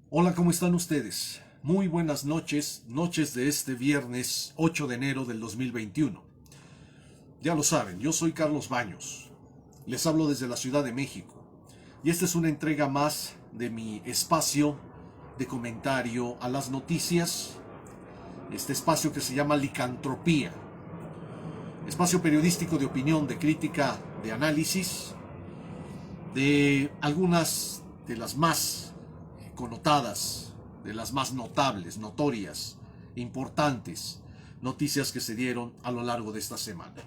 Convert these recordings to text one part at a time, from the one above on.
Hola, ¿cómo están ustedes? Muy buenas noches, noches de este viernes 8 de enero del 2021. Ya lo saben, yo soy Carlos Baños. Les hablo desde la Ciudad de México. Y esta es una entrega más de mi espacio de comentario a las noticias. Este espacio que se llama Licantropía. Espacio periodístico de opinión, de crítica, de análisis de algunas de las más connotadas, de las más notables, notorias, importantes noticias que se dieron a lo largo de esta semana.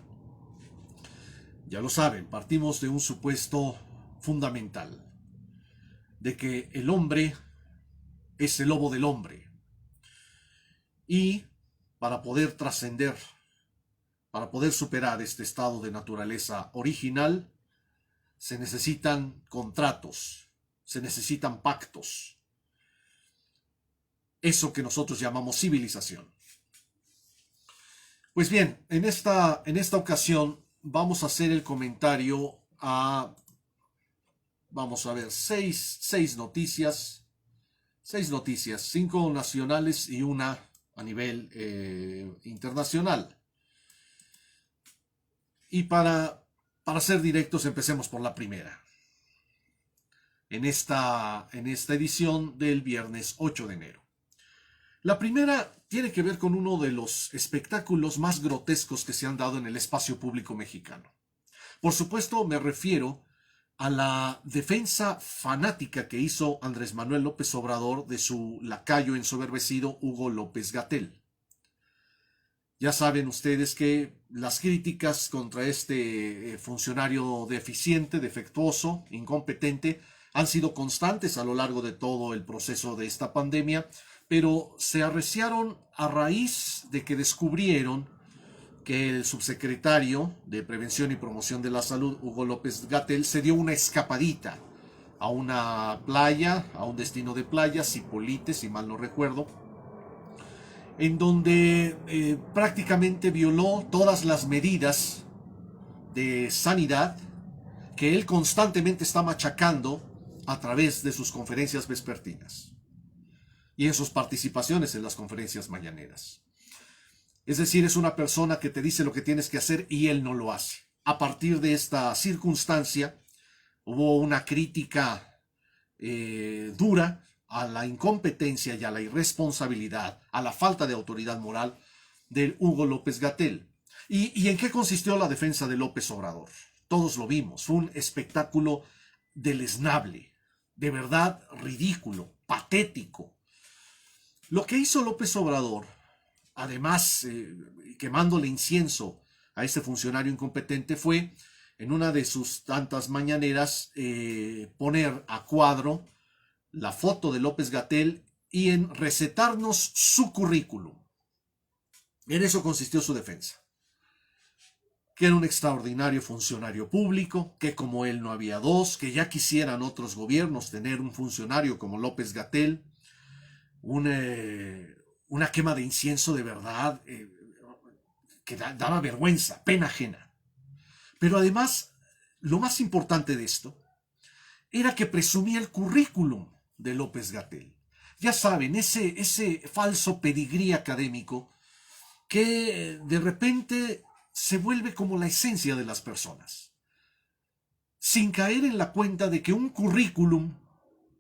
Ya lo saben, partimos de un supuesto fundamental, de que el hombre es el lobo del hombre. Y para poder trascender, para poder superar este estado de naturaleza original, se necesitan contratos, se necesitan pactos, eso que nosotros llamamos civilización. Pues bien, en esta ocasión vamos a hacer el comentario a, vamos a ver, seis noticias, cinco nacionales y una a nivel internacional. Y para ser directos, empecemos por la primera. En esta edición del viernes 8 de enero. La primera tiene que ver con uno de los espectáculos más grotescos que se han dado en el espacio público mexicano. Por supuesto, me refiero a la defensa fanática que hizo Andrés Manuel López Obrador de su lacayo ensoberbecido Hugo López Gatell. Ya saben ustedes que las críticas contra este funcionario deficiente, defectuoso, incompetente, han sido constantes a lo largo de todo el proceso de esta pandemia, pero se arreciaron a raíz de que descubrieron que el subsecretario de Prevención y Promoción de la Salud, Hugo López Gatell, se dio una escapadita a una playa, a un destino de playa, Zipolite, si mal no recuerdo, en donde prácticamente violó todas las medidas de sanidad que él constantemente está machacando a través de sus conferencias vespertinas y en sus participaciones en las conferencias mañaneras. Es decir, es una persona que te dice lo que tienes que hacer y él no lo hace. A partir de esta circunstancia, hubo una crítica dura a la incompetencia y a la irresponsabilidad, a la falta de autoridad moral del Hugo López Gatell. ¿Y en qué consistió la defensa de López Obrador? Todos lo vimos, fue un espectáculo deleznable, de verdad ridículo, patético. Lo que hizo López Obrador, además quemándole incienso a este funcionario incompetente, fue en una de sus tantas mañaneras poner a cuadro la foto de López Gatell y en recetarnos su currículum. En eso consistió su defensa. Que era un extraordinario funcionario público, que como él no había dos, que ya quisieran otros gobiernos tener un funcionario como López Gatell, una quema de incienso de verdad que daba vergüenza, pena ajena. Pero además, lo más importante de esto era que presumía el currículum de López Gatell. Ya saben, ese falso pedigrí académico que de repente se vuelve como la esencia de las personas, sin caer en la cuenta de que un currículum,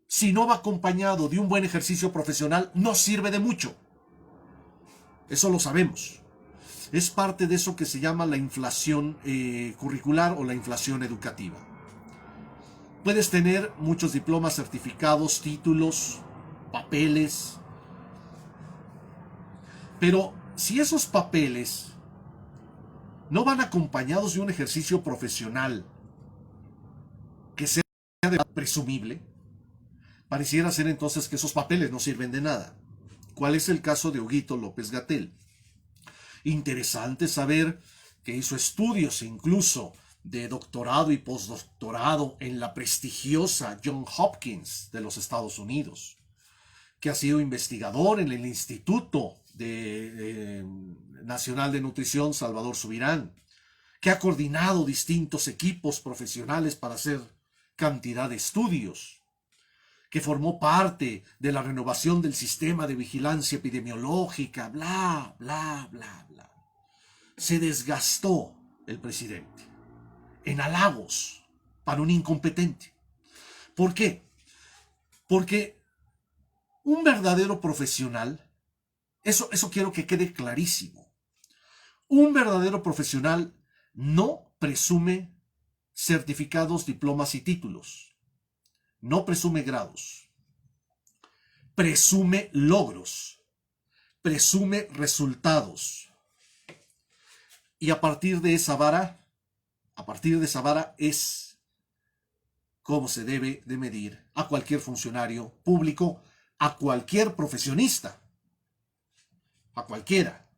si no va acompañado de un buen ejercicio profesional, no sirve de mucho. Eso lo sabemos. Es parte de eso que se llama la inflación curricular o la inflación educativa. Puedes tener muchos diplomas, certificados, títulos, papeles, pero si esos papeles no van acompañados de un ejercicio profesional que sea presumible, pareciera ser entonces que esos papeles no sirven de nada. ¿Cuál es el caso de Huguito López Gatell? Interesante saber que hizo estudios incluso de doctorado y postdoctorado en la prestigiosa Johns Hopkins de los Estados Unidos, que ha sido investigador en el Instituto Nacional de Nutrición Salvador Subirán, que ha coordinado distintos equipos profesionales para hacer cantidad de estudios, que formó parte de la renovación del sistema de vigilancia epidemiológica, bla, bla, bla, bla. Se desgastó el presidente en halagos para un incompetente. ¿Por qué? Porque un verdadero profesional, eso quiero que quede clarísimo, un verdadero profesional no presume certificados, diplomas y títulos, no presume grados, presume logros, presume resultados. Y a partir de esa vara es cómo se debe de medir a cualquier funcionario público, a cualquier profesionista, a cualquiera.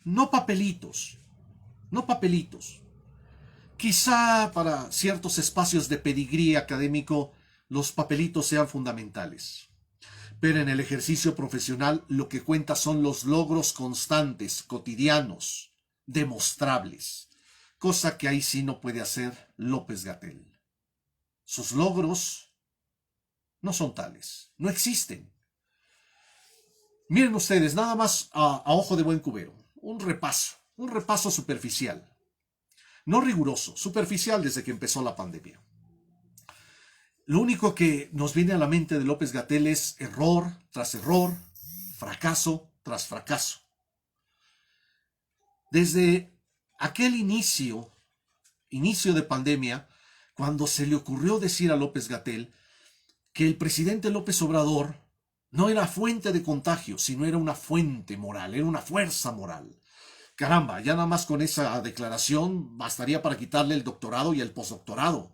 No papelitos, no papelitos. Quizá para ciertos espacios de pedigrí académico los papelitos sean fundamentales. Pero en el ejercicio profesional lo que cuenta son los logros constantes, cotidianos, demostrables. Cosa que ahí sí no puede hacer López-Gatell. Sus logros no son tales, no existen. Miren ustedes, nada más a ojo de buen cubero, un repaso superficial, no riguroso, superficial desde que empezó la pandemia. Lo único que nos viene a la mente de López-Gatell es error tras error, fracaso tras fracaso. Desde aquel inicio de pandemia, cuando se le ocurrió decir a López-Gatell que el presidente López Obrador no era fuente de contagio, sino era una fuente moral, era una fuerza moral. Caramba, ya nada más con esa declaración bastaría para quitarle el doctorado y el postdoctorado.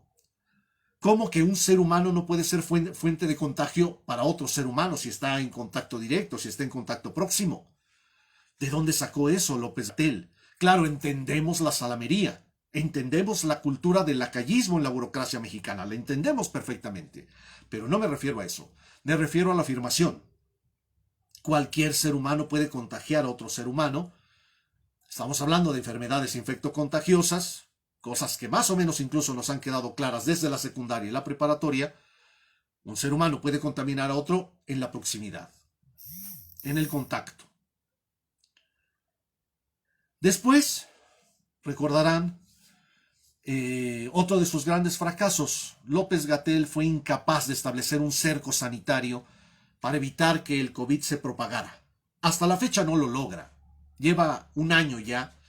¿Cómo que un ser humano no puede ser fuente de contagio para otro ser humano si está en contacto directo, si está en contacto próximo? ¿De dónde sacó eso López-Gatell? Claro, entendemos la salamería, entendemos la cultura del lacayismo en la burocracia mexicana, la entendemos perfectamente, pero no me refiero a eso, me refiero a la afirmación. Cualquier ser humano puede contagiar a otro ser humano. Estamos hablando de enfermedades infectocontagiosas, cosas que más o menos incluso nos han quedado claras desde la secundaria y la preparatoria. Un ser humano puede contaminar a otro en la proximidad, en el contacto. Después, recordarán, otro de sus grandes fracasos, López-Gatell fue incapaz de establecer un cerco sanitario para evitar que el COVID se propagara. Hasta la fecha no lo logra. Lleva un año ya,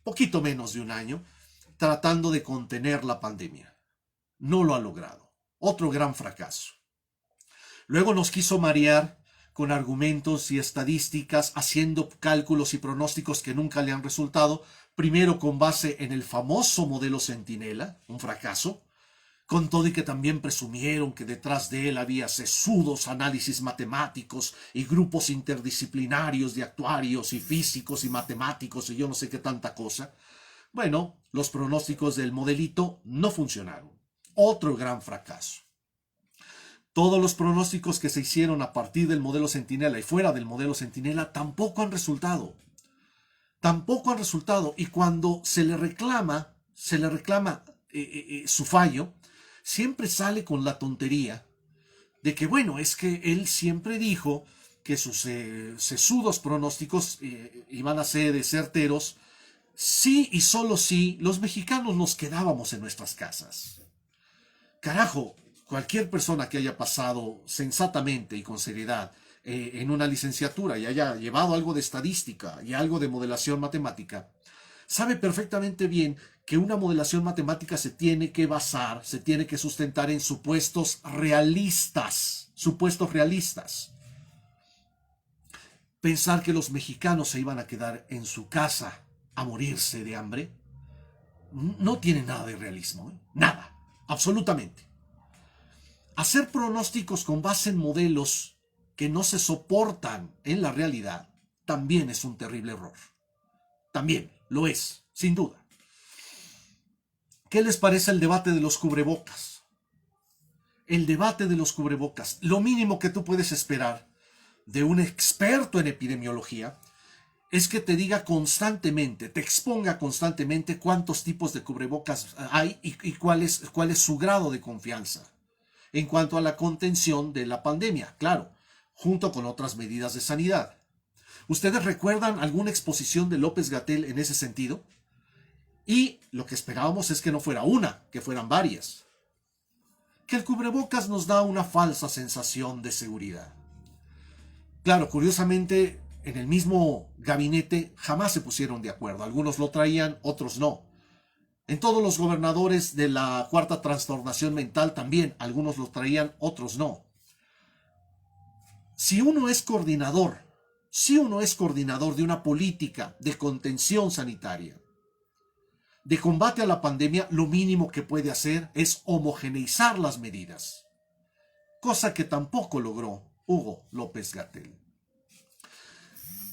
poquito menos de un año, tratando de contener la pandemia. No lo ha logrado. Otro gran fracaso. Luego nos quiso marear con argumentos y estadísticas, haciendo cálculos y pronósticos que nunca le han resultado, primero con base en el famoso modelo Centinela, un fracaso, con todo y que también presumieron que detrás de él había sesudos análisis matemáticos y grupos interdisciplinarios de actuarios y físicos y matemáticos y yo no sé qué tanta cosa. Bueno, los pronósticos del modelito no funcionaron. Otro gran fracaso. Todos los pronósticos que se hicieron a partir del modelo Centinela y fuera del modelo Centinela tampoco han resultado. Tampoco han resultado. Y cuando se le reclama su fallo, siempre sale con la tontería de que, bueno, es que él siempre dijo que sus sesudos pronósticos iban a ser certeros si y solo si los mexicanos nos quedábamos en nuestras casas. Carajo, cualquier persona que haya pasado sensatamente y con seriedad en una licenciatura y haya llevado algo de estadística y algo de modelación matemática, sabe perfectamente bien que una modelación matemática se tiene que basar, se tiene que sustentar en supuestos realistas. Pensar que los mexicanos se iban a quedar en su casa a morirse de hambre no tiene nada de realismo, ¿eh? Nada, absolutamente. Hacer pronósticos con base en modelos que no se soportan en la realidad también es un terrible error. También lo es, sin duda. ¿Qué les parece el debate de los cubrebocas? El debate de los cubrebocas. Lo mínimo que tú puedes esperar de un experto en epidemiología es que te diga constantemente, te exponga constantemente cuántos tipos de cubrebocas hay y cuál es su grado de confianza. en cuanto a la contención de la pandemia, claro, junto con otras medidas de sanidad. ¿Ustedes recuerdan alguna exposición de López-Gatell en ese sentido? Y lo que esperábamos es que no fuera una, que fueran varias. Que el cubrebocas nos da una falsa sensación de seguridad. Claro, curiosamente, en el mismo gabinete jamás se pusieron de acuerdo. Algunos lo traían, otros no. En todos los gobernadores de la cuarta transformación mental también, algunos lo traían, otros no. Si uno es coordinador de una política de contención sanitaria, de combate a la pandemia, lo mínimo que puede hacer es homogeneizar las medidas, cosa que tampoco logró Hugo López-Gatell.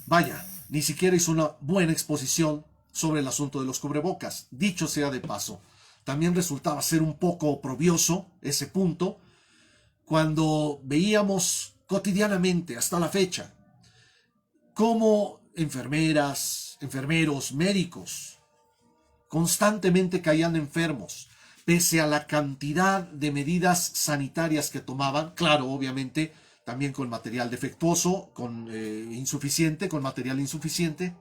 Vaya, ni siquiera hizo una buena exposición sobre el asunto de los cubrebocas. Dicho sea de paso, también resultaba ser un poco oprobioso ese punto cuando veíamos cotidianamente hasta la fecha cómo enfermeras, enfermeros, médicos constantemente caían enfermos, pese a la cantidad de medidas sanitarias que tomaban, claro, obviamente, también con material defectuoso, con material insuficiente.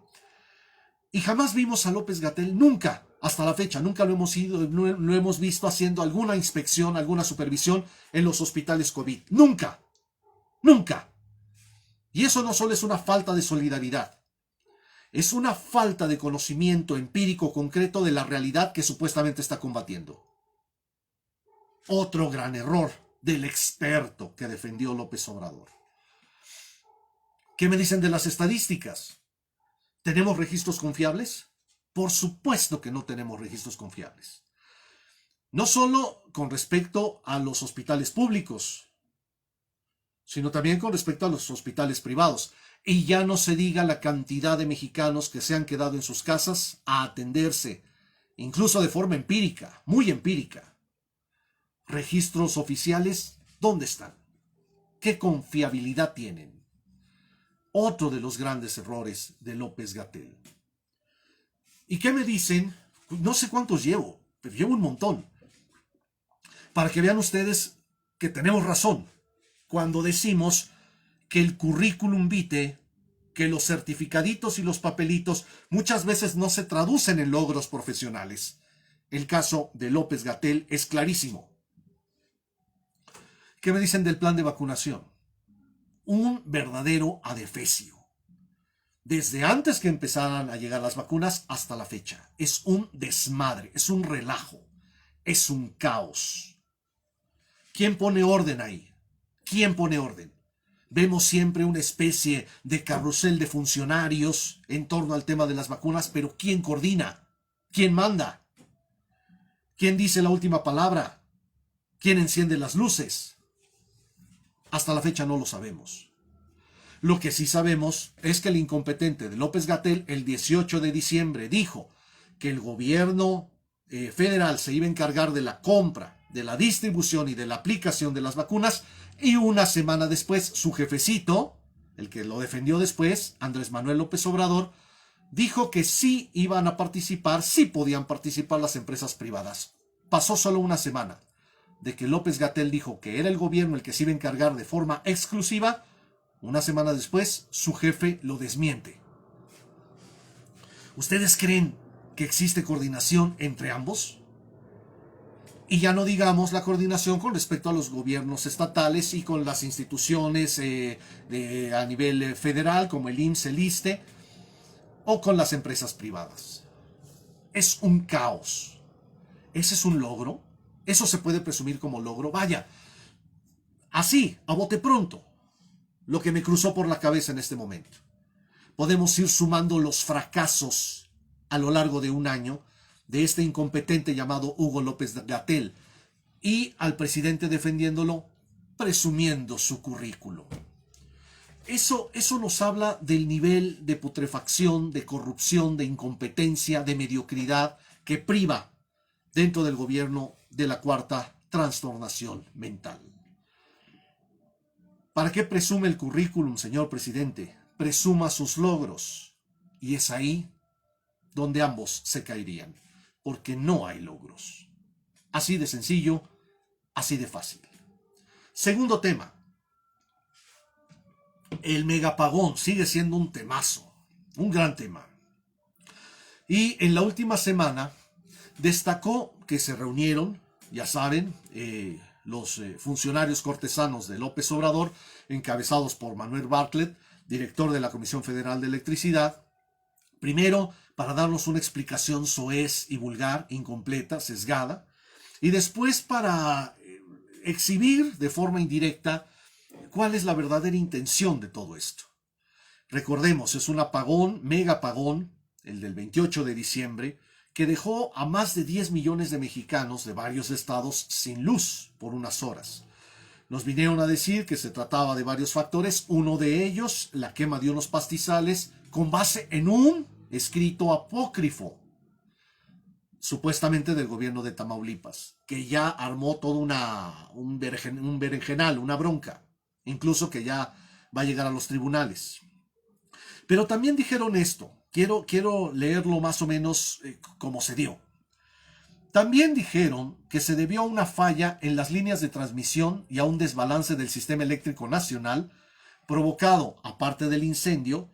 Y jamás vimos a López-Gatell, nunca, hasta la fecha, nunca lo hemos visto haciendo alguna inspección, alguna supervisión en los hospitales COVID. Nunca, nunca. Y eso no solo es una falta de solidaridad, es una falta de conocimiento empírico concreto de la realidad que supuestamente está combatiendo. Otro gran error del experto que defendió López Obrador. ¿Qué me dicen de las estadísticas? ¿Tenemos registros confiables? Por supuesto que no tenemos registros confiables. No solo con respecto a los hospitales públicos, sino también con respecto a los hospitales privados. Y ya no se diga la cantidad de mexicanos que se han quedado en sus casas a atenderse, incluso de forma empírica, muy empírica. ¿Registros oficiales? ¿Dónde están? ¿Qué confiabilidad tienen? Otro de los grandes errores de López-Gatell. ¿Y qué me dicen? No sé cuántos llevo, pero llevo un montón. Para que vean ustedes que tenemos razón cuando decimos que el currículum vitae, que los certificaditos y los papelitos muchas veces no se traducen en logros profesionales. El caso de López-Gatell es clarísimo. ¿Qué me dicen del plan de vacunación? Un verdadero adefesio. Desde antes que empezaran a llegar las vacunas hasta la fecha. Es un desmadre, es un relajo, es un caos. ¿Quién pone orden ahí? ¿Quién pone orden? Vemos siempre una especie de carrusel de funcionarios en torno al tema de las vacunas, pero ¿quién coordina? ¿Quién manda? ¿Quién dice la última palabra? ¿Quién enciende las luces? Hasta la fecha no lo sabemos. Lo que sí sabemos es que el incompetente de López-Gatell el 18 de diciembre dijo que el gobierno federal se iba a encargar de la compra, de la distribución y de la aplicación de las vacunas, y una semana después su jefecito, el que lo defendió después, Andrés Manuel López Obrador, dijo que sí iban a participar, sí podían participar las empresas privadas. Pasó solo una semana de que López-Gatell dijo que era el gobierno el que se iba a encargar de forma exclusiva. Una semana después, su jefe lo desmiente. ¿Ustedes creen que existe coordinación entre ambos? Y ya no digamos la coordinación con respecto a los gobiernos estatales y con las instituciones a nivel federal, como el IMSS, el ISSSTE, o con las empresas privadas. Es un caos. ¿Ese es un logro? ¿Eso se puede presumir como logro? Vaya, así, a bote pronto, lo que me cruzó por la cabeza en este momento. Podemos ir sumando los fracasos a lo largo de un año de este incompetente llamado Hugo López-Gatell y al presidente defendiéndolo, presumiendo su currículo. Eso nos habla del nivel de putrefacción, de corrupción, de incompetencia, de mediocridad que priva dentro del gobierno de la cuarta transformación mental. ¿Para qué presume el currículum, señor presidente? Presuma sus logros. Y es ahí donde ambos se caerían, porque no hay logros. Así de sencillo, así de fácil. Segundo tema, el megapagón sigue siendo un temazo, un gran tema. Y en la última semana destacó que se reunieron, ya saben, los funcionarios cortesanos de López Obrador, encabezados por Manuel Bartlett, director de la Comisión Federal de Electricidad, primero para darnos una explicación soez y vulgar, incompleta, sesgada, y después para exhibir de forma indirecta cuál es la verdadera intención de todo esto. Recordemos, es un apagón, mega apagón, el del 28 de diciembre, que dejó a más de 10 millones de mexicanos de varios estados sin luz por unas horas. Nos vinieron a decir que se trataba de varios factores, uno de ellos, la quema de unos pastizales con base en un escrito apócrifo, supuestamente del gobierno de Tamaulipas, que ya armó todo un berenjenal, una bronca, incluso que ya va a llegar a los tribunales. Pero también dijeron esto, quiero leerlo más o menos como se dio. También dijeron que se debió a una falla en las líneas de transmisión y a un desbalance del sistema eléctrico nacional, provocado, aparte del incendio,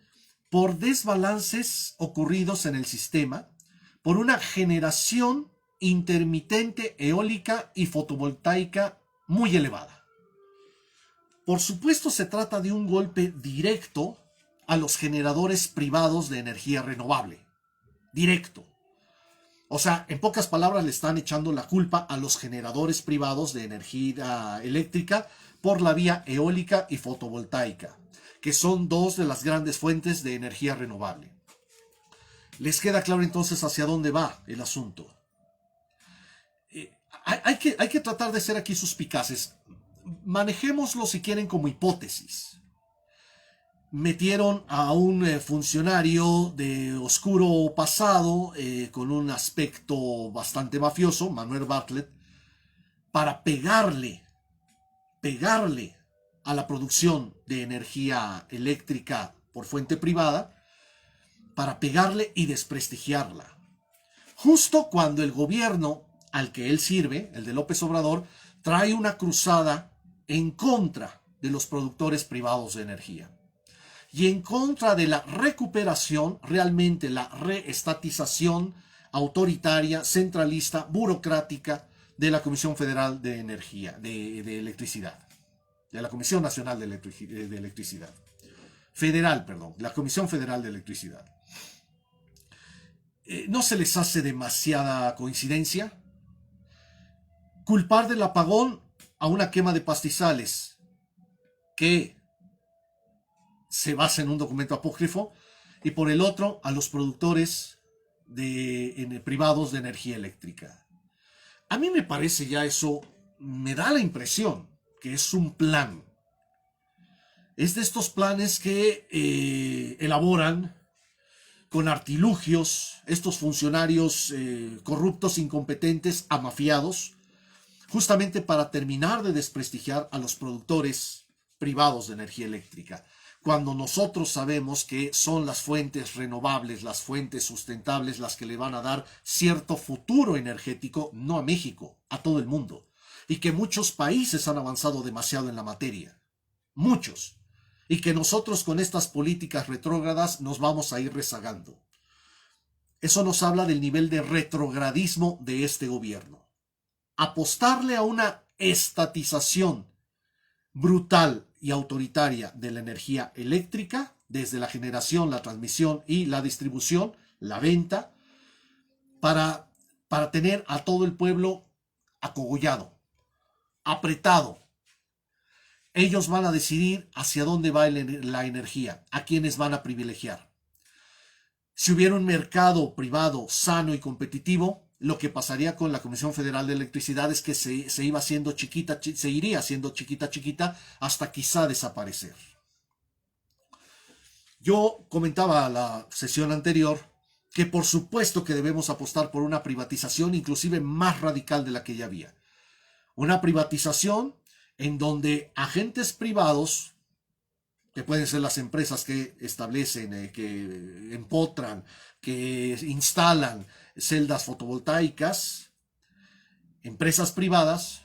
por desbalances ocurridos en el sistema, por una generación intermitente eólica y fotovoltaica muy elevada. Por supuesto, se trata de un golpe directo a los generadores privados de energía renovable. Directo. O sea, en pocas palabras le están echando la culpa a los generadores privados de energía eléctrica por la vía eólica y fotovoltaica, que son dos de las grandes fuentes de energía renovable. ¿Les queda claro entonces hacia dónde va el asunto? Hay que tratar de ser aquí suspicaces. Manejémoslo si quieren como hipótesis. Metieron a un funcionario de oscuro pasado, con un aspecto bastante mafioso, Manuel Bartlett, para pegarle a la producción de energía eléctrica por fuente privada, para pegarle y desprestigiarla. Justo cuando el gobierno al que él sirve, el de López Obrador, trae una cruzada en contra de los productores privados de energía y en contra de la recuperación, realmente la reestatización autoritaria, centralista, burocrática de la Comisión Federal de Energía, de Electricidad, de la Comisión Nacional de Electricidad. Federal, perdón, la Comisión Federal de Electricidad. ¿No se les hace demasiada coincidencia? Culpar del apagón a una quema de pastizales que se basa en un documento apócrifo, y por el otro a los productores privados de energía eléctrica. A mí me parece ya eso, me da la impresión que es un plan. Es de estos planes que elaboran con artilugios estos funcionarios corruptos, incompetentes, amafiados, justamente para terminar de desprestigiar a los productores privados de energía eléctrica, cuando nosotros sabemos que son las fuentes renovables, las fuentes sustentables, las que le van a dar cierto futuro energético, no a México, a todo el mundo, y que muchos países han avanzado demasiado en la materia, muchos, y que nosotros con estas políticas retrógradas nos vamos a ir rezagando. Eso nos habla del nivel de retrogradismo de este gobierno. Apostarle a una estatización brutal y autoritaria de la energía eléctrica, desde la generación, la transmisión y la distribución, la venta, para tener a todo el pueblo acogollado, apretado. Ellos van a decidir hacia dónde va la energía, a quiénes van a privilegiar. Si hubiera un mercado privado sano y competitivo, lo que pasaría con la Comisión Federal de Electricidad es que se iba haciendo chiquita, se iría haciendo chiquita, hasta quizá desaparecer. Yo comentaba la sesión anterior que por supuesto que debemos apostar por una privatización inclusive más radical de la que ya había. Una privatización en donde agentes privados, que pueden ser las empresas que establecen, que empotran, que instalan celdas fotovoltaicas, empresas privadas,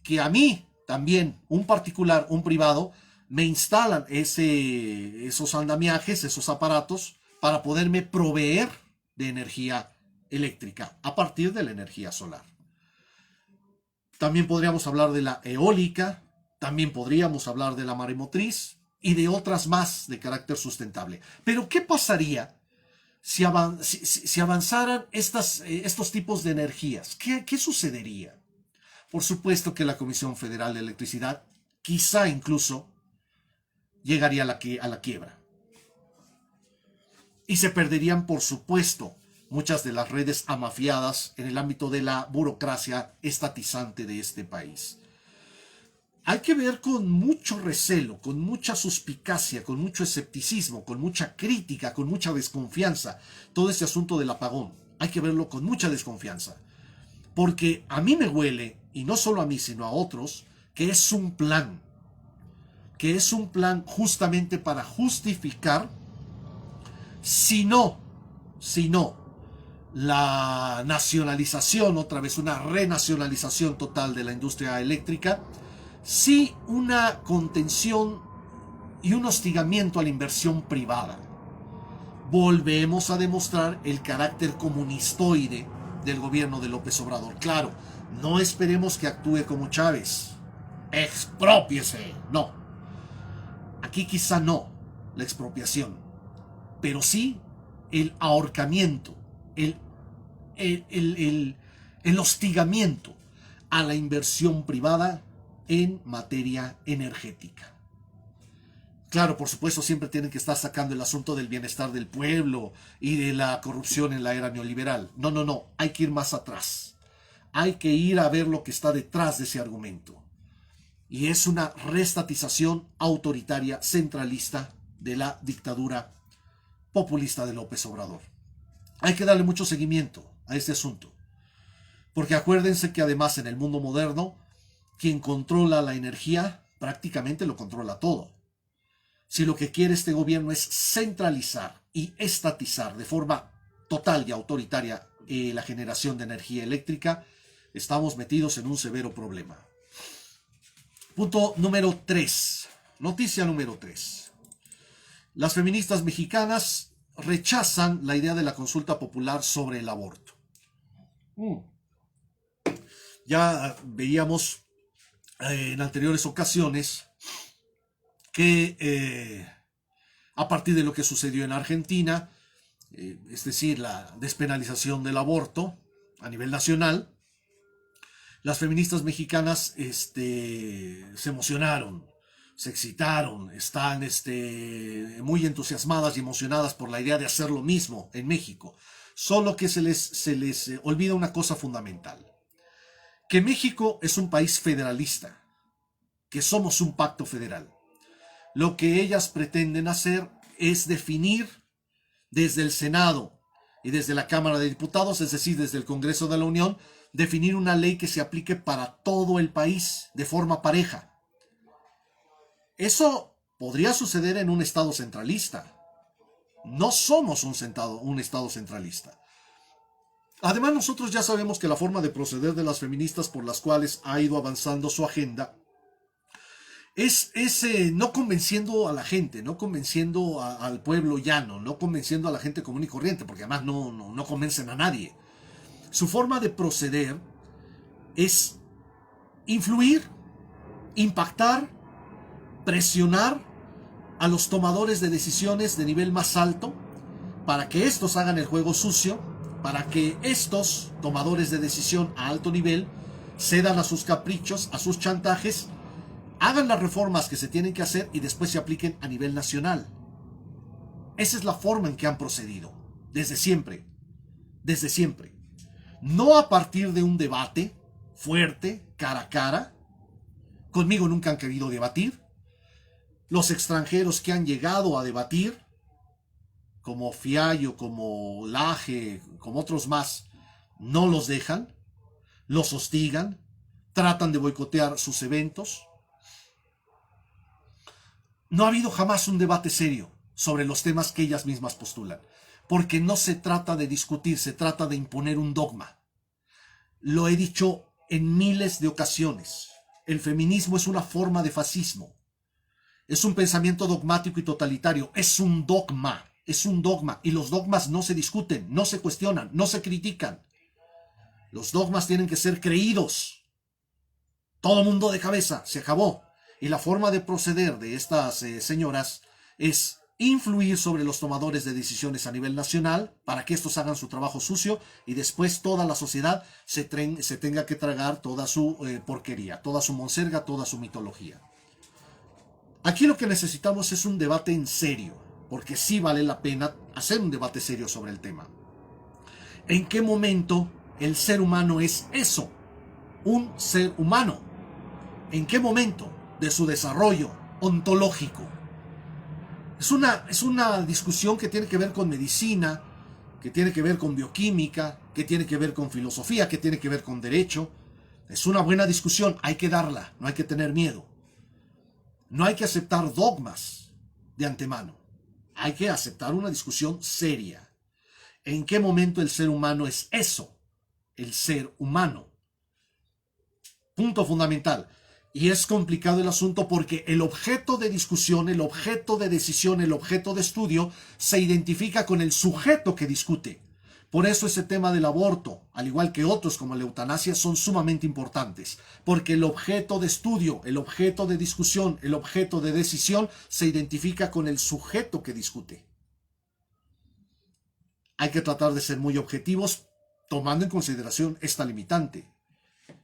que a mí también un particular, un privado, me instalan esos andamiajes, esos aparatos, para poderme proveer de energía eléctrica a partir de la energía solar. También podríamos hablar de la eólica, también podríamos hablar de la maremotriz y de otras más de carácter sustentable. Pero ¿qué pasaría si avanzaran estos tipos de energías? ¿Qué sucedería? Por supuesto que la Comisión Federal de Electricidad quizá incluso llegaría a la quiebra. Y se perderían, por supuesto, muchas de las redes amafiadas en el ámbito de la burocracia estatizante de este país. Hay que ver con mucho recelo, con mucha suspicacia, con mucho escepticismo, con mucha crítica, con mucha desconfianza, todo este asunto del apagón. Hay que verlo con mucha desconfianza. Porque a mí me huele, y no solo a mí, sino a otros, que es un plan justamente para justificar, si no, la nacionalización, otra vez una renacionalización total de la industria eléctrica, sí una contención y un hostigamiento a la inversión privada. Volvemos a demostrar el carácter comunistoide del gobierno de López Obrador. Claro, no esperemos que actúe como Chávez. Exprópiese. No. Aquí quizá no la expropiación, pero sí el ahorcamiento, el hostigamiento a la inversión privada en materia energética. Claro, por supuesto, siempre tienen que estar sacando el asunto del bienestar del pueblo y de la corrupción en la era neoliberal. No, hay que ir más atrás. Hay que ir a ver lo que está detrás de ese argumento. Y es una reestatización autoritaria, centralista de la dictadura populista de López Obrador. Hay que darle mucho seguimiento a este asunto. Porque acuérdense que además en el mundo moderno, quien controla la energía prácticamente lo controla todo. Si lo que quiere este gobierno es centralizar y estatizar de forma total y autoritaria la generación de energía eléctrica, estamos metidos en un severo problema. Punto número 3. Noticia número 3. Las feministas mexicanas rechazan la idea de la consulta popular sobre el aborto. Ya veíamos en anteriores ocasiones que a partir de lo que sucedió en Argentina, es decir, la despenalización del aborto a nivel nacional, las feministas mexicanas se emocionaron, se excitaron, están muy entusiasmadas y emocionadas por la idea de hacer lo mismo en México. Solo que se les olvida una cosa fundamental: que México es un país federalista, que somos un pacto federal. Lo que ellas pretenden hacer es definir desde el Senado y desde la Cámara de Diputados, es decir, desde el Congreso de la Unión, definir una ley que se aplique para todo el país de forma pareja. Eso podría suceder en un Estado centralista. No somos un Estado centralista. Además, nosotros ya sabemos que la forma de proceder de las feministas por las cuales ha ido avanzando su agenda es no convenciendo a la gente, no convenciendo al pueblo llano, no convenciendo a la gente común y corriente, porque además no convencen a nadie. Su forma de proceder es influir, impactar, presionar a los tomadores de decisiones de nivel más alto para que estos hagan el juego sucio, para que estos tomadores de decisión a alto nivel cedan a sus caprichos, a sus chantajes, hagan las reformas que se tienen que hacer y después se apliquen a nivel nacional. Esa es la forma en que han procedido, desde siempre. No a partir de un debate fuerte, cara a cara. Conmigo nunca han querido debatir. Los extranjeros que han llegado a debatir, como Fiallo, como Laje, como otros más, no los dejan, los hostigan, tratan de boicotear sus eventos. No ha habido jamás un debate serio sobre los temas que ellas mismas postulan, porque no se trata de discutir, se trata de imponer un dogma. Lo he dicho en miles de ocasiones. El feminismo es una forma de fascismo. Es un pensamiento dogmático y totalitario. Es un dogma. Es un dogma. Y los dogmas no se discuten, no se cuestionan, no se critican. Los dogmas tienen que ser creídos. Todo mundo de cabeza. Se acabó. Y la forma de proceder de estas señoras es influir sobre los tomadores de decisiones a nivel nacional para que estos hagan su trabajo sucio y después toda la sociedad se tenga que tragar toda su porquería, toda su monserga, toda su mitología. Aquí lo que necesitamos es un debate en serio, porque sí vale la pena hacer un debate serio sobre el tema. ¿En qué momento el ser humano es eso? Un ser humano. ¿En qué momento de su desarrollo ontológico? Es una discusión que tiene que ver con medicina, que tiene que ver con bioquímica, que tiene que ver con filosofía, que tiene que ver con derecho. Es una buena discusión, hay que darla, no hay que tener miedo. No hay que aceptar dogmas de antemano. Hay que aceptar una discusión seria. ¿En qué momento el ser humano es eso? El ser humano. Punto fundamental. Y es complicado el asunto porque el objeto de discusión, el objeto de decisión, el objeto de estudio se identifica con el sujeto que discute. Por eso ese tema del aborto, al igual que otros como la eutanasia, son sumamente importantes. Porque el objeto de estudio, el objeto de discusión, el objeto de decisión se identifica con el sujeto que discute. Hay que tratar de ser muy objetivos tomando en consideración esta limitante,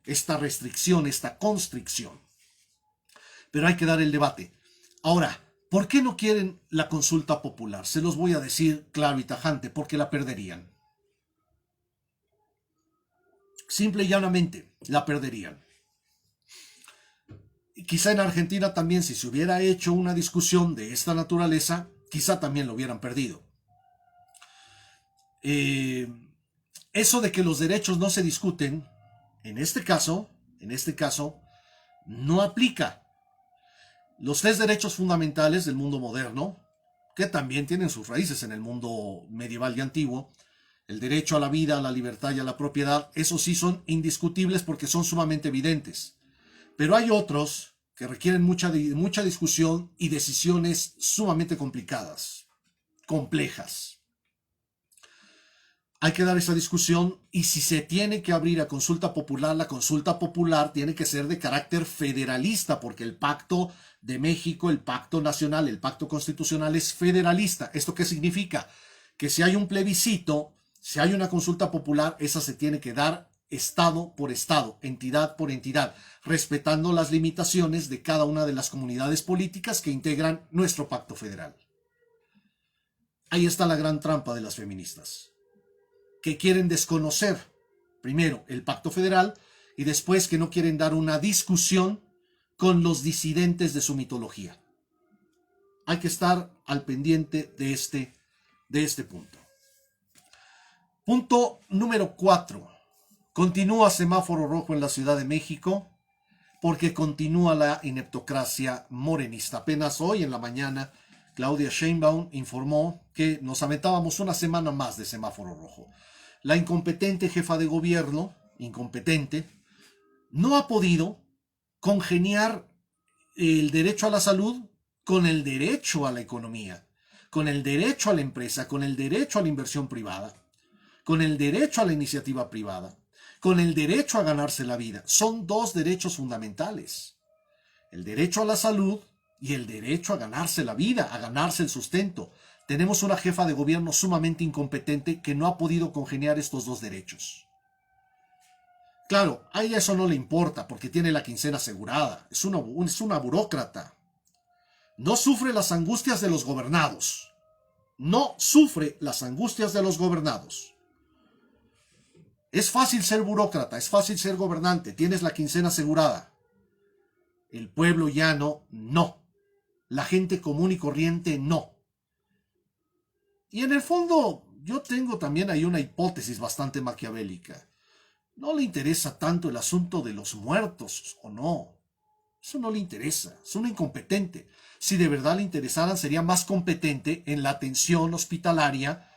esta restricción, esta constricción. Pero hay que dar el debate. Ahora, ¿por qué no quieren la consulta popular? Se los voy a decir claro y tajante, porque la perderían. Simple y llanamente, la perderían. Y quizá en Argentina también, si se hubiera hecho una discusión de esta naturaleza, quizá también lo hubieran perdido. Eso de que los derechos no se discuten, en este caso, no aplica. Los 3 derechos fundamentales del mundo moderno, que también tienen sus raíces en el mundo medieval y antiguo, el derecho a la vida, a la libertad y a la propiedad, esos sí son indiscutibles porque son sumamente evidentes. Pero hay otros que requieren mucha discusión y decisiones sumamente complicadas, complejas. Hay que dar esa discusión y si se tiene que abrir a consulta popular, la consulta popular tiene que ser de carácter federalista porque el Pacto de México, el Pacto Nacional, el Pacto Constitucional es federalista. ¿Esto qué significa? Que si hay un plebiscito, si hay una consulta popular, esa se tiene que dar estado por estado, entidad por entidad, respetando las limitaciones de cada una de las comunidades políticas que integran nuestro pacto federal. Ahí está la gran trampa de las feministas, que quieren desconocer primero el pacto federal y después que no quieren dar una discusión con los disidentes de su mitología. Hay que estar al pendiente de este punto. Punto número 4. Continúa semáforo rojo en la Ciudad de México porque continúa la ineptocracia morenista. Apenas hoy en la mañana Claudia Sheinbaum informó que nos aventábamos una semana más de semáforo rojo. La incompetente jefa de gobierno, no ha podido congeniar el derecho a la salud con el derecho a la economía, con el derecho a la empresa, con el derecho a la inversión privada, con el derecho a la iniciativa privada, con el derecho a ganarse la vida. Son 2 derechos fundamentales. El derecho a la salud y el derecho a ganarse la vida, a ganarse el sustento. Tenemos una jefa de gobierno sumamente incompetente que no ha podido congeniar estos 2 derechos. Claro, a ella eso no le importa porque tiene la quincena asegurada. Es una burócrata. No sufre las angustias de los gobernados. No sufre las angustias de los gobernados. Es fácil ser burócrata, es fácil ser gobernante, tienes la quincena asegurada. El pueblo llano, no. La gente común y corriente, no. Y en el fondo, yo tengo también ahí una hipótesis bastante maquiavélica. No le interesa tanto el asunto de los muertos o no. Eso no le interesa, es una incompetente. Si de verdad le interesaran, sería más competente en la atención hospitalaria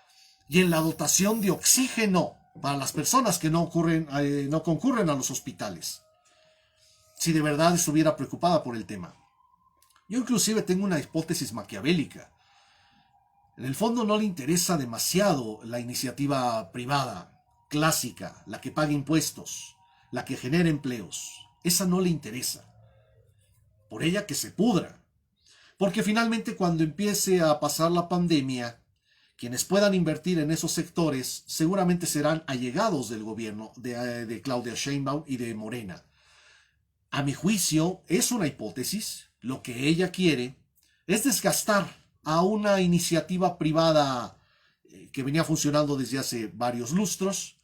y en la dotación de oxígeno para las personas que no concurren a los hospitales. si de verdad estuviera preocupada por el tema. Yo inclusive tengo una hipótesis maquiavélica. En el fondo no le interesa demasiado la iniciativa privada, clásica, la que paga impuestos, la que genera empleos. Esa no le interesa. Por ella que se pudra. Porque finalmente cuando empiece a pasar la pandemia, quienes puedan invertir en esos sectores seguramente serán allegados del gobierno de Claudia Sheinbaum y de Morena. A mi juicio, es una hipótesis. Lo que ella quiere es desgastar a una iniciativa privada que venía funcionando desde hace varios lustros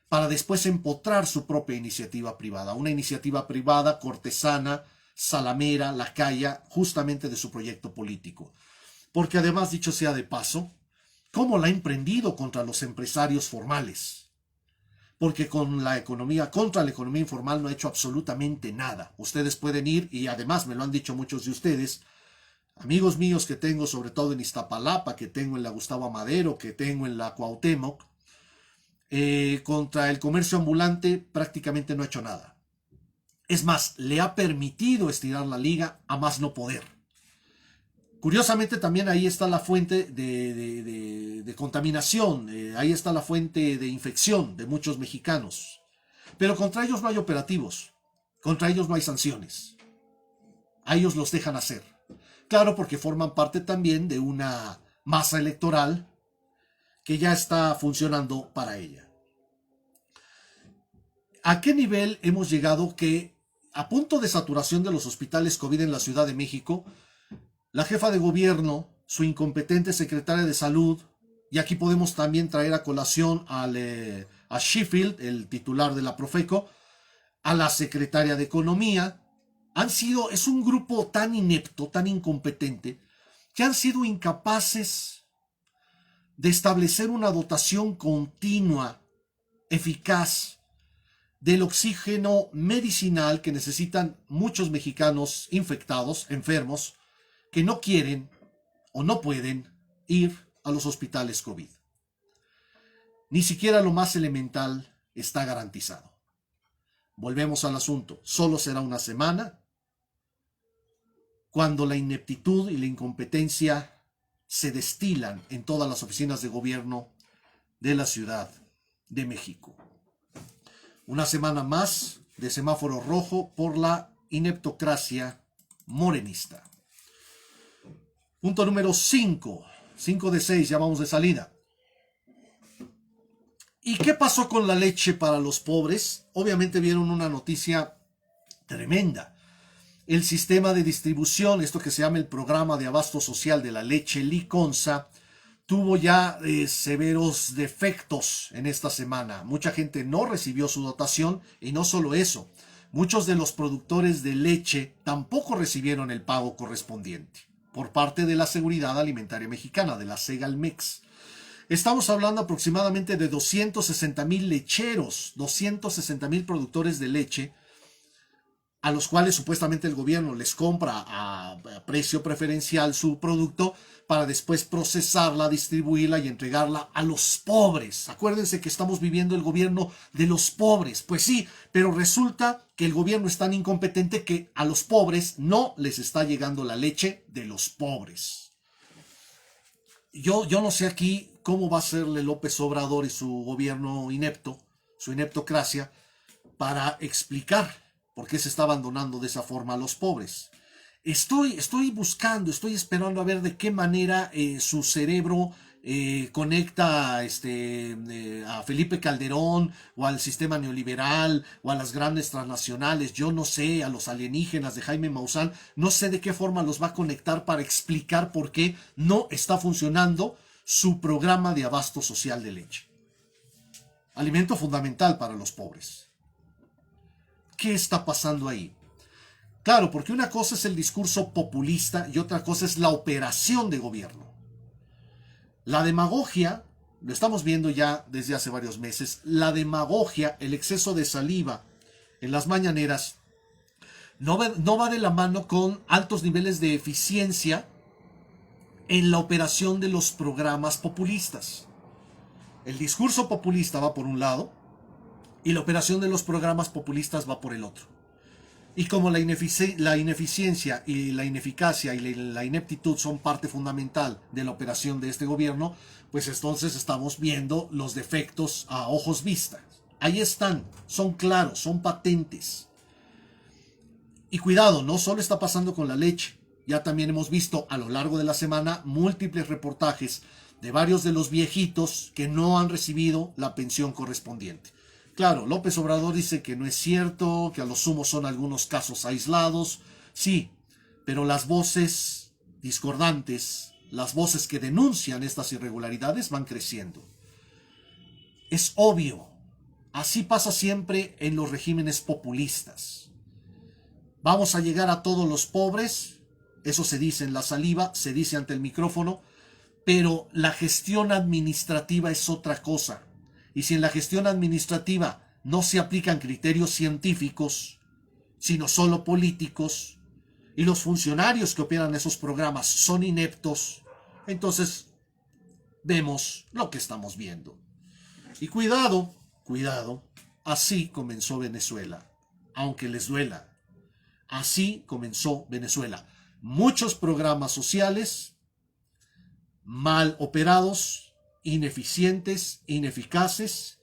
para después empotrar su propia iniciativa privada. Una iniciativa privada cortesana, salamera, lacaya, justamente de su proyecto político. Porque además, dicho sea de paso, ¿cómo la ha emprendido contra los empresarios formales? Porque contra la economía informal no ha hecho absolutamente nada. Ustedes pueden ir, y además me lo han dicho muchos de ustedes, amigos míos que tengo sobre todo en Iztapalapa, que tengo en la Gustavo Amadero, que tengo en la Cuauhtémoc, contra el comercio ambulante prácticamente no ha hecho nada. Es más, le ha permitido estirar la liga a más no poder. Curiosamente también ahí está la fuente de contaminación, ahí está la fuente de infección de muchos mexicanos. Pero contra ellos no hay operativos, contra ellos no hay sanciones. A ellos los dejan hacer. Claro, porque forman parte también de una masa electoral que ya está funcionando para ella. ¿A qué nivel hemos llegado que, a punto de saturación de los hospitales COVID en la Ciudad de México, la jefa de gobierno, su incompetente secretaria de salud, y aquí podemos también traer a colación a Sheffield, el titular de la Profeco, a la secretaria de Economía, es un grupo tan inepto, tan incompetente, que han sido incapaces de establecer una dotación continua, eficaz, del oxígeno medicinal que necesitan muchos mexicanos infectados, enfermos, que no quieren o no pueden ir a los hospitales COVID. Ni siquiera lo más elemental está garantizado. Volvemos al asunto. Solo será una semana cuando la ineptitud y la incompetencia se destilan en todas las oficinas de gobierno de la Ciudad de México. Una semana más de semáforo rojo por la ineptocracia morenista. Punto número 5. 5 de 6, ya vamos de salida. ¿Y qué pasó con la leche para los pobres? Obviamente vieron una noticia tremenda. El sistema de distribución, esto que se llama el programa de abasto social de la leche Liconza, tuvo ya severos defectos en esta semana. Mucha gente no recibió su dotación y no solo eso. Muchos de los productores de leche tampoco recibieron el pago correspondiente por parte de la Seguridad Alimentaria Mexicana, de la Segalmex. Estamos hablando aproximadamente de 260,000 lecheros, 260,000 productores de leche, a los cuales supuestamente el gobierno les compra a precio preferencial su producto para después procesarla, distribuirla y entregarla a los pobres. Acuérdense que estamos viviendo el gobierno de los pobres. Pues sí, pero resulta que el gobierno es tan incompetente que a los pobres no les está llegando la leche de los pobres. Yo no sé aquí cómo va a serle López Obrador y su gobierno inepto, su ineptocracia, para explicar por qué se está abandonando de esa forma a los pobres. Estoy buscando, estoy esperando a ver de qué manera su cerebro conecta a Felipe Calderón o al sistema neoliberal o a las grandes transnacionales, yo no sé, a los alienígenas de Jaime Maussan, no sé de qué forma los va a conectar para explicar por qué no está funcionando su programa de abasto social de leche. Alimento fundamental para los pobres. ¿Qué está pasando ahí? Claro, porque una cosa es el discurso populista y otra cosa es la operación de gobierno. La demagogia, lo estamos viendo ya desde hace varios meses, la demagogia, el exceso de saliva en las mañaneras, no va de la mano con altos niveles de eficiencia en la operación de los programas populistas. El discurso populista va por un lado y la operación de los programas populistas va por el otro. Y como la ineficiencia y la ineficacia y la ineptitud son parte fundamental de la operación de este gobierno, pues entonces estamos viendo los defectos a ojos vistas. Ahí están, son claros, son patentes. Y cuidado, no solo está pasando con la leche. Ya también hemos visto a lo largo de la semana múltiples reportajes de varios de los viejitos que no han recibido la pensión correspondiente. Claro, López Obrador dice que no es cierto, que a lo sumo son algunos casos aislados. Sí, pero las voces discordantes, las voces que denuncian estas irregularidades van creciendo. Es obvio, así pasa siempre en los regímenes populistas. Vamos a llegar a todos los pobres, eso se dice en la saliva, se dice ante el micrófono, pero la gestión administrativa es otra cosa. Y si en la gestión administrativa no se aplican criterios científicos, sino solo políticos, y los funcionarios que operan esos programas son ineptos, entonces vemos lo que estamos viendo. Y cuidado, cuidado, así comenzó Venezuela, aunque les duela. Así comenzó Venezuela. Muchos programas sociales mal operados, ineficientes, ineficaces,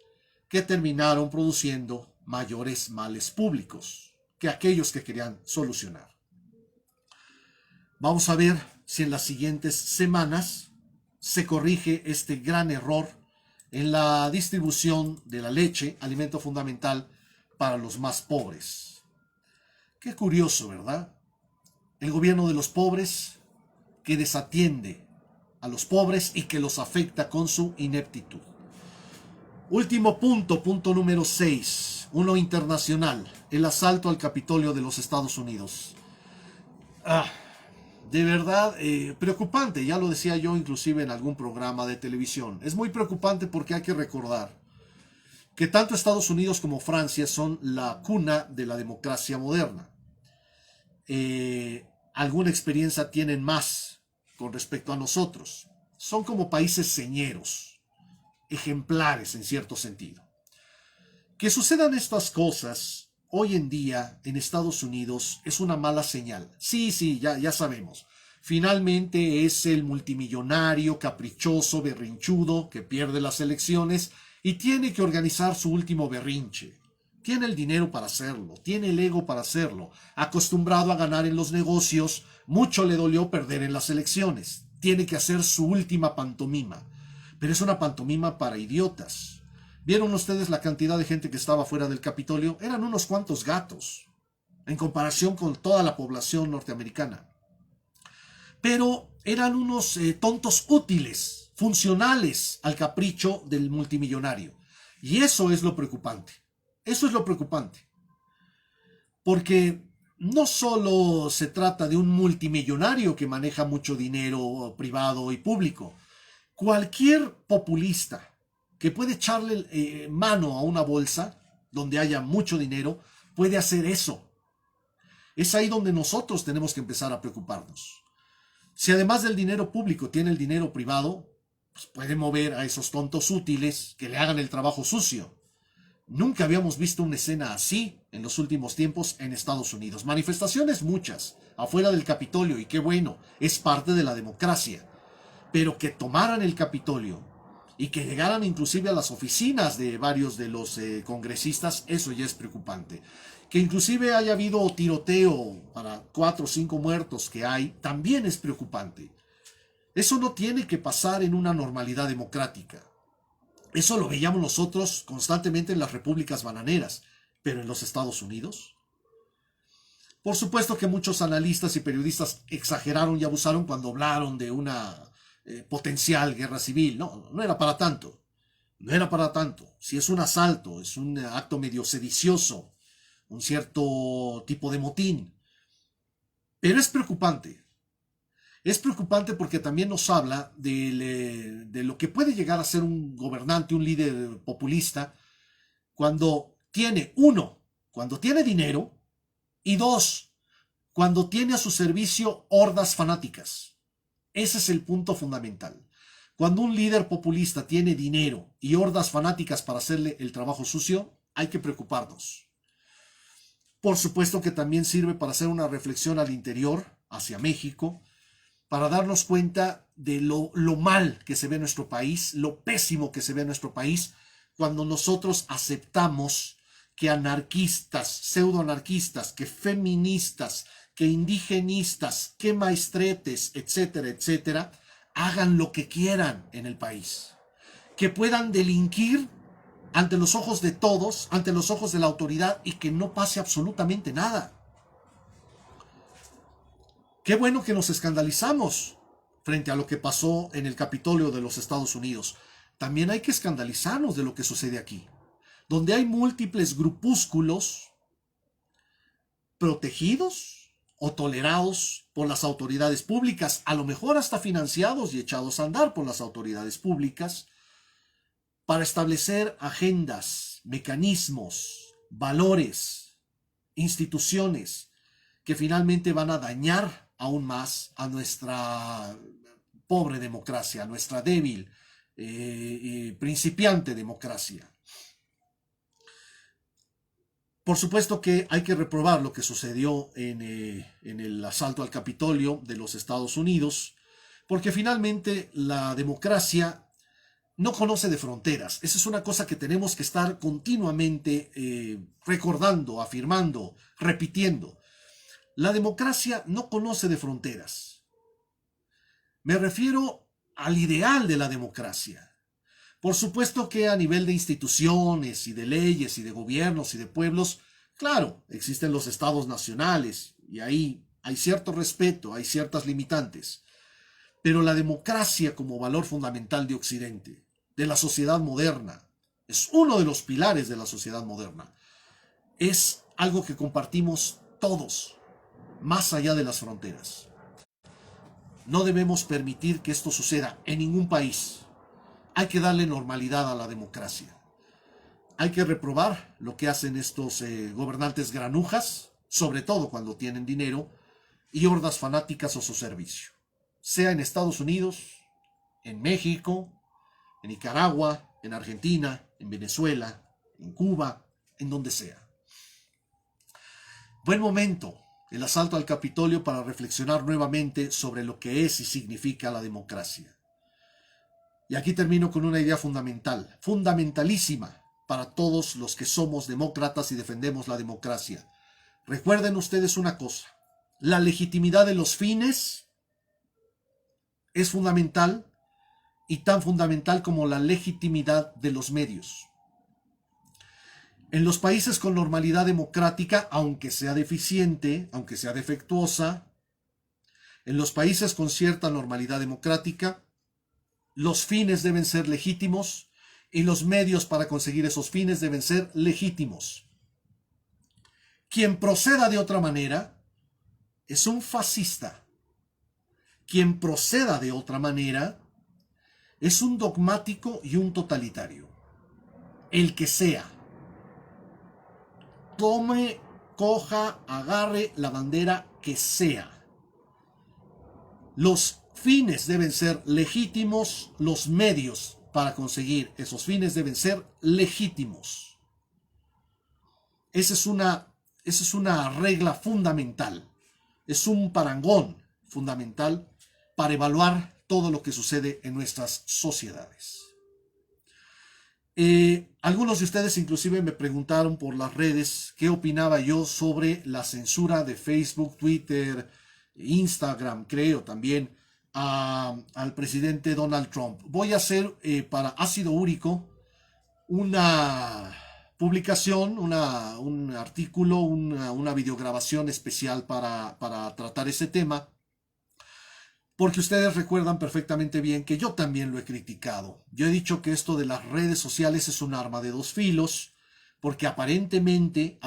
que terminaron produciendo mayores males públicos que aquellos que querían solucionar. Vamos a ver si en las siguientes semanas se corrige este gran error en la distribución de la leche, alimento fundamental para los más pobres. Qué curioso, ¿verdad? El gobierno de los pobres que desatiende a los pobres y que los afecta con su ineptitud. Último punto, punto número 6, uno internacional, el asalto al Capitolio de los Estados Unidos. De verdad, preocupante, ya lo decía yo inclusive en algún programa de televisión. Es muy preocupante porque hay que recordar que tanto Estados Unidos como Francia son la cuna de la democracia moderna. Alguna experiencia tienen más con respecto a nosotros. Son como países señeros, ejemplares en cierto sentido. Que sucedan estas cosas hoy en día en Estados Unidos es una mala señal. Sí, ya sabemos. Finalmente es el multimillonario, caprichoso, berrinchudo que pierde las elecciones y tiene que organizar su último berrinche. Tiene el dinero para hacerlo, tiene el ego para hacerlo. Acostumbrado a ganar en los negocios, mucho le dolió perder en las elecciones. Tiene que hacer su última pantomima. Pero es una pantomima para idiotas. ¿Vieron ustedes la cantidad de gente que estaba fuera del Capitolio? Eran unos cuantos gatos, en comparación con toda la población norteamericana. Pero eran unos tontos útiles, funcionales al capricho del multimillonario. Y eso es lo preocupante. Eso es lo preocupante. Porque no solo se trata de un multimillonario que maneja mucho dinero privado y público. Cualquier populista que puede echarle mano a una bolsa donde haya mucho dinero puede hacer eso. Es ahí donde nosotros tenemos que empezar a preocuparnos. Si además del dinero público tiene el dinero privado, pues puede mover a esos tontos útiles que le hagan el trabajo sucio. Nunca habíamos visto una escena así en los últimos tiempos en Estados Unidos. Manifestaciones muchas, afuera del Capitolio, y qué bueno, es parte de la democracia. Pero que tomaran el Capitolio y que llegaran inclusive a las oficinas de varios de los congresistas, eso ya es preocupante. Que inclusive haya habido tiroteo para 4 o 5 muertos que hay, también es preocupante. Eso no tiene que pasar en una normalidad democrática. Eso lo veíamos nosotros constantemente en las repúblicas bananeras, pero en los Estados Unidos. Por supuesto que muchos analistas y periodistas exageraron y abusaron cuando hablaron de una potencial guerra civil. No era para tanto. No era para tanto. Si es un asalto, es un acto medio sedicioso, un cierto tipo de motín. Pero es preocupante. Es preocupante porque también nos habla de lo que puede llegar a ser un gobernante, un líder populista, cuando tiene, uno, cuando tiene dinero, y dos, cuando tiene a su servicio hordas fanáticas. Ese es el punto fundamental. Cuando un líder populista tiene dinero y hordas fanáticas para hacerle el trabajo sucio, hay que preocuparnos. Por supuesto que también sirve para hacer una reflexión al interior, hacia México, para darnos cuenta de lo mal que se ve en nuestro país, lo pésimo que se ve en nuestro país, cuando nosotros aceptamos que anarquistas, pseudoanarquistas, que feministas, que indigenistas, que maestretes, etcétera, etcétera, hagan lo que quieran en el país. Que puedan delinquir ante los ojos de todos, ante los ojos de la autoridad, y que no pase absolutamente nada. Qué bueno que nos escandalizamos frente a lo que pasó en el Capitolio de los Estados Unidos. También hay que escandalizarnos de lo que sucede aquí, donde hay múltiples grupúsculos protegidos o tolerados por las autoridades públicas, a lo mejor hasta financiados y echados a andar por las autoridades públicas, para establecer agendas, mecanismos, valores, instituciones que finalmente van a dañar aún más a nuestra pobre democracia, a nuestra débil, principiante democracia. Por supuesto que hay que reprobar lo que sucedió en el asalto al Capitolio de los Estados Unidos, porque finalmente la democracia no conoce de fronteras. Esa es una cosa que tenemos que estar continuamente recordando, afirmando, repitiendo. La democracia no conoce de fronteras. Me refiero al ideal de la democracia. Por supuesto que a nivel de instituciones y de leyes y de gobiernos y de pueblos, claro, existen los estados nacionales y ahí hay cierto respeto, hay ciertas limitantes. Pero la democracia como valor fundamental de Occidente, de la sociedad moderna, es uno de los pilares de la sociedad moderna. Es algo que compartimos todos, más allá de las fronteras. No debemos permitir que esto suceda en ningún país. Hay que darle normalidad a la democracia. Hay que reprobar lo que hacen estos gobernantes granujas, sobre todo cuando tienen dinero, y hordas fanáticas a su servicio. Sea en Estados Unidos, en México, en Nicaragua, en Argentina, en Venezuela, en Cuba, en donde sea. Buen momento el asalto al Capitolio para reflexionar nuevamente sobre lo que es y significa la democracia. Y aquí termino con una idea fundamental, fundamentalísima para todos los que somos demócratas y defendemos la democracia. Recuerden ustedes una cosa, la legitimidad de los fines es fundamental y tan fundamental como la legitimidad de los medios. En los países con normalidad democrática, aunque sea deficiente, aunque sea defectuosa, en los países con cierta normalidad democrática, los fines deben ser legítimos y los medios para conseguir esos fines deben ser legítimos. Quien proceda de otra manera es un fascista. Quien proceda de otra manera es un dogmático y un totalitario. El que sea. Tome, coja, agarre la bandera que sea. Los fines deben ser legítimos, los medios para conseguir esos fines deben ser legítimos. Esa es una regla fundamental, es un parangón fundamental para evaluar todo lo que sucede en nuestras sociedades. Algunos de ustedes inclusive me preguntaron por las redes qué opinaba yo sobre la censura de Facebook, Twitter, Instagram, creo también, al presidente Donald Trump. Voy a hacer para Ácido Úrico una publicación, un artículo, una videograbación especial para tratar ese tema, porque ustedes recuerdan perfectamente bien que yo también lo he criticado. Yo he dicho que esto de las redes sociales es un arma de dos filos, porque aparentemente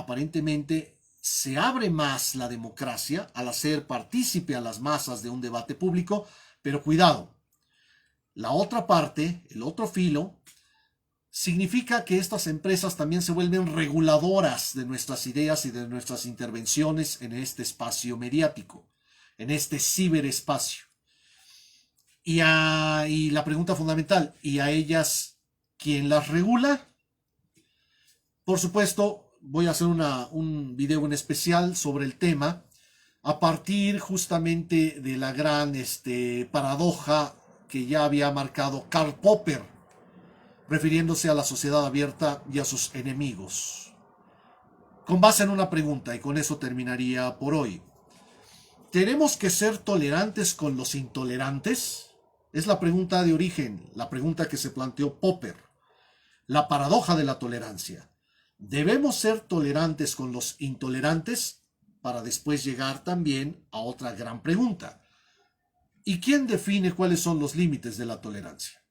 se abre más la democracia al hacer partícipe a las masas de un debate público, pero cuidado, la otra parte, el otro filo, significa que estas empresas también se vuelven reguladoras de nuestras ideas y de nuestras intervenciones en este espacio mediático, en este ciberespacio. Y la pregunta fundamental, ¿y a ellas quién las regula? Por supuesto, voy a hacer un video en especial sobre el tema a partir justamente de la gran paradoja que ya había marcado Karl Popper, refiriéndose a la sociedad abierta y a sus enemigos. Con base en una pregunta, y con eso terminaría por hoy. ¿Tenemos que ser tolerantes con los intolerantes? Es la pregunta de origen, la pregunta que se planteó Popper. La paradoja de la tolerancia. ¿Debemos ser tolerantes con los intolerantes? Para después llegar también a otra gran pregunta. ¿Y quién define cuáles son los límites de la tolerancia?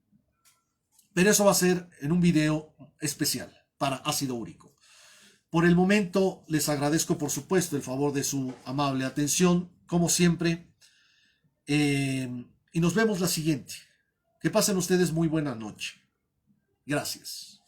Pero eso va a ser en un video especial para ácido úrico. Por el momento les agradezco por supuesto el favor de su amable atención, como siempre, y nos vemos la siguiente. Que pasen ustedes muy buena noche. Gracias.